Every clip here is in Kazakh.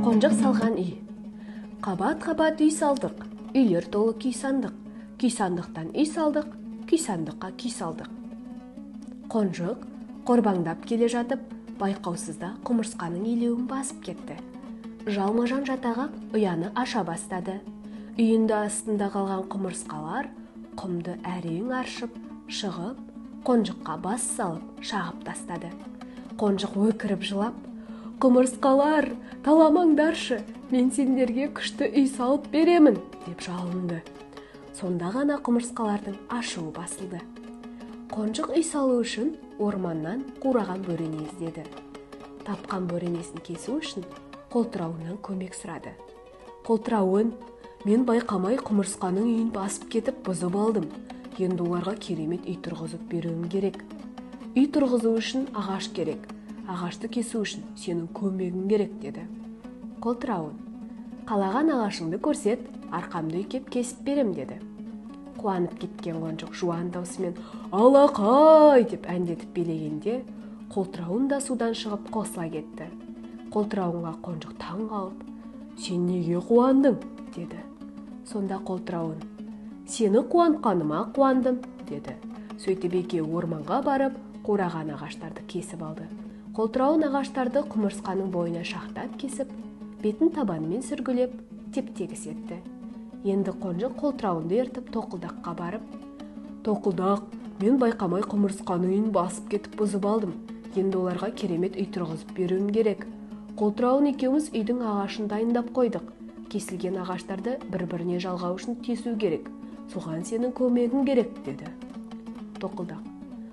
Қонжық салған үй. Қабат-қабат үй салдық, үйлер толы күй сандық. Күй сандықтан үй салдық, күй сандыққа күй салдық. Қонжық қорбаңдап келе жатып, байқаусызда құмырсқаның илеуін басып кетті. Жалма-жан жатағақ ұяны аша бастады. Үйінді астында қалған құмырсқалар құмды әрең аршып, шығып, қонжыққа бас салып, шағып тастады. Қонжық өкіріп жылап, «Құмырсқалар, таламаңдаршы, мен сендерге күшті үй салып беремін», деп жалынды. Сонда ғана құмырсқалардың ашуы басылды. Қонжық үй салу үшін орманнан қураған бөрене іздеді. Тапқан бөренесін кесу үшін қолтырауынан көмек сұрады. «Қолтырауын, мен байқамай құмырсқаның үйін басып кетіп бұзып алдым. Енді оларға керемет үй тұрғызып беруім керек. Үй тұрғызу үшін ағаш керек. Ағашты кесу үшін сенің көмегің керек», деді. Қолтырауын, «Қалаған ағашыңды көрсет, арқамды үйкеп кесіп берем», деді. Қуанып кеткен қонжық жуан даусымен «Алақай!» деп әндетіп билегенде, қолтырауын да судан шығып қосыла кетті. Қолтырауынға қонжық таң қалып, «Сен неге қуандың?» деді. Сонда қолтырауын, «Сені қуантқаныма қуандым», деді. Сөйтіп екеуі орманға барып, қураған ағаштарды кесіп алды. Қолтырауын ағаштарды құмырсқаның бойына шақтап кесіп, бетін табанымен сүргілеп, теп-тегіс етті. Енді қонжық қолтырауынды ертіп тоқылдаққа барып, «Тоқылдақ, мен байқамай құмырсқаның үйін басып кетіп бұзып алдым. Енді оларға керемет үй тұрғызып беруім керек. Қолтырауын екеуміз үйдің ағашын дайындап қойдық. Кесілген ағаштарды бір-біріне жалғау үшін тесу керек. Соған сенің көмегің керек», деді. Тоқылдақ,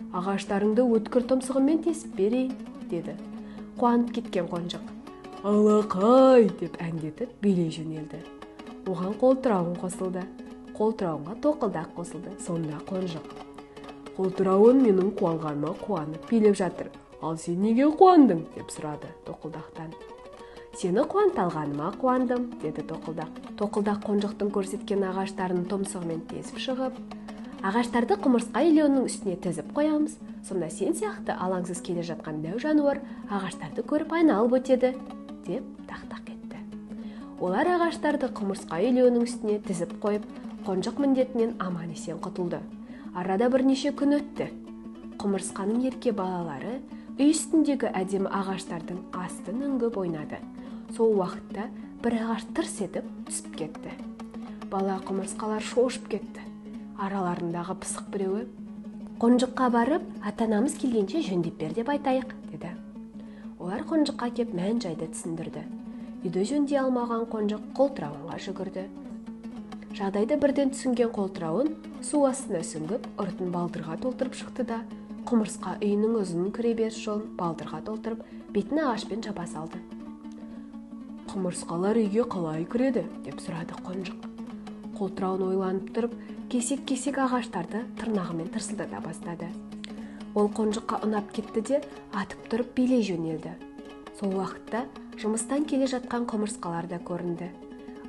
«Ағаштарыңды өткір тұмсығыммен тесіп берейін», деді. Қуанып кеткен қонжық, «Алақай!» деп әндетіп билей жөнелді. Оған қолтырауын қосылды. Қолтырауынға тоқылдақ қосылды. Сонда қонжық, «Қолтырауын менің қуанғаныма қуанып билеп жатыр. Ал сен неге қуандың?» деп сұрады тоқылдақтан. «Сені қуанталғаныма қуандым», деді тоқылдақ. Тоқылдақ қонжықтың көрсеткен ағаштарын тұмсығымен тесіп шығып, «Ағаштарды құмырсқа илеуінің үстіне тізіп қоямыз. Сонда сен сияқты алаңсыз келе жатқан дәу жануар ағаштарды көріп айналып өтеді», деп тақтақ етті. Олар ағаштарды құмырсқа илеуінің үстіне тізіп қойып, қонжық міндетінен аман-есен құтылды. Арада бірнеше күн өтті. Құмырсқаның ерке балалары үй үстіндегі әдемі ағаштардың астын үңгіп ойнады. Сол уақытта бір ағаш тырс етіп түсіп кетті. Бала құмырсқалар шошып кетті. Араларындағы пысық біреуі, «Қонжыққа барып, ата-анамыз келгенше жөндеп бер деп айтайық», деді. Олар қонжыққа кеп мән-жайды түсіндірді. Үйді жөндей алмаған қонжық қолтырауынға жүгірді. Жағдайды бірден түсінген қолтырауын су астына сүңгіп, ұртын балдырға толтырып шықты да, құмырсқа үйінің ұзын кіреберіс жолын балдырға толтырып, бетін ағашпен жаба салды. «Құмырсқалар үйге қалай кіреді?» деп сұрады қонжық. Қолтырауын ойланып тұрып, кесек-кесек ағаштарды тырнағымен тырсылдата бастады. Ол қонжыққа ұнап кетті де, атып тұрып билей жөнелді. Сол уақытта жұмыстан келе жатқан құмырсқалар да көрінді.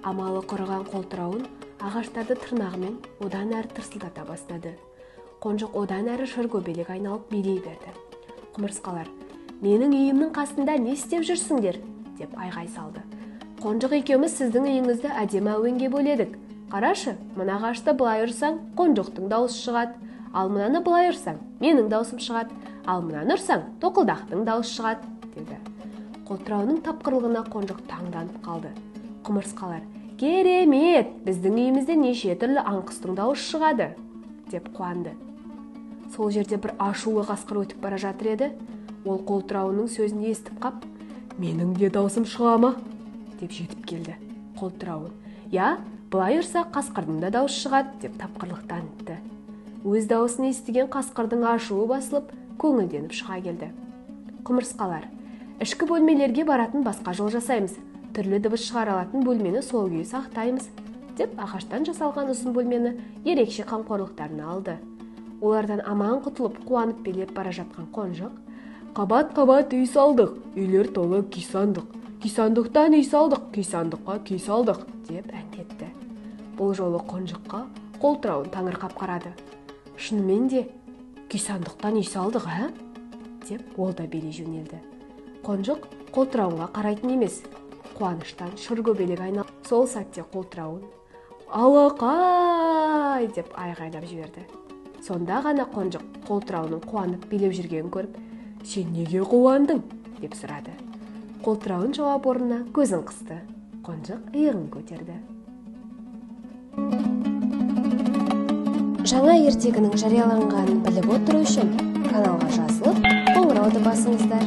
Амалы құрыған қолтырауын ағаштарды тырнағымен одан әрі тырсылдата бастады. Қонжық одан әрі шыргөбелек айналып билей берді. Құмырсқалар, «Менің үйімнің қасында не істеп жүрсіңдер?» деп айғай салды. «Қонжық екеуміз сіздің үйіңізді әдемі әуенге бөледік. Қарашы, мына ағашты былай ұрсаң, қонжықтың дауысы шығады. Ал мынаны былай ұрсаң, менің даусым шығады. Ал мынаны ұрсаң, тоқылдақтың дауысы шығады», деді. Қолтырауының тапқырлығына қонжық таңданып қалды. Құмырсқалар, «Керемет! Біздің үйімізде неше түрлі аңқыстың дауысы шығады», деп қуанды. Сол жерде бір ашулы қасқыр өтіп бара жатыр еді. Ол қолтырауының сөзін естіп қап, «Менің де даусым шыға ма?» деп жетіп келді. Қолтырауын, «Я, былай ұрсақ қасқырдың да дауысы шығады», деп тапқырлық танытты. Өз дауысын естіген қасқырдың ашуы басылып, көңілденіп шыға келді. Құмырсқалар, «Ішкі бөлмелерге баратын басқа жол жасаймыз. Түрлі дыбыс шығара алатын бөлмені сол күйі сақтаймыз», деп ағаштан жасалған ұзын бөлмені ерекше қамқорлықтарына алды. Олардан аман құтылып, қуанып билеп бара жатқан қонжық, «Қабат-қабат үй салдық, үйлер толы күй сандық. Күй сандықтан үй салдық, күй сандыққа күй салдық», деп әндетті. Бұл жолы қонжыққа қолтырауын таңырқап қарады. «Шынымен де, күй сандықтан үй салдық, деп ол да билей жөнелді. Қонжық қолтырауынға қарайтын емес. қуаныштан шыргөбелек айналып, сол сәтте қолтырауын «Алақай!» деп айғайлап жіберді. Сонда ғана Қонжық қолтырауының қуанып билеп жүргенін көріп, «Сен неге қуандың?» деп сұрады. Қолтырауын жауап орнына көзін қысты. Қонжық иығын көтерді. Жаңа ертегінің жарияланғанын біліп отыру үшін каналға жазылып, қоңырауды басыңыздар.